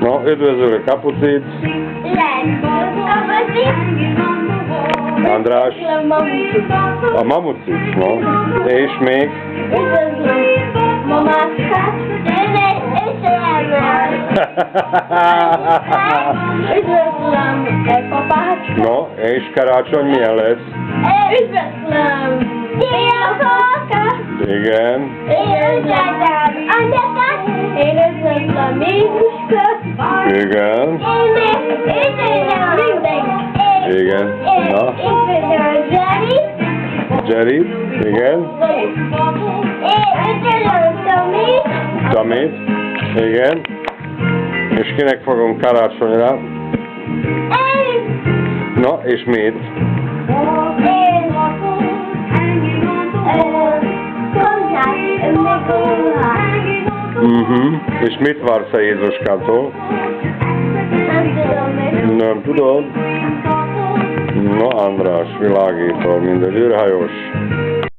No, üdvözöllek, Kapucic. András. A Mamucic, no. És még? Üdvözlöm, mamáskát. Üdvözlöm, papát. No, és karácsony milyen lesz? Üdvözlöm, apákat. Igen. Üdvözlöm, anyákat. Üdvözlöm, Jézuskát. Igen. Üdvözlöm mindenkit. Igen. Na. Üdvözlöm, Jerry. Jerry. Igen. Üdvözlöm, Tommy. Tamit. Igen. És kinek fogunk karácsonyra? No, és mit? És mit vársz a Jézuskától? Nem tudod? No, András, világítól, mint egy űrhajós.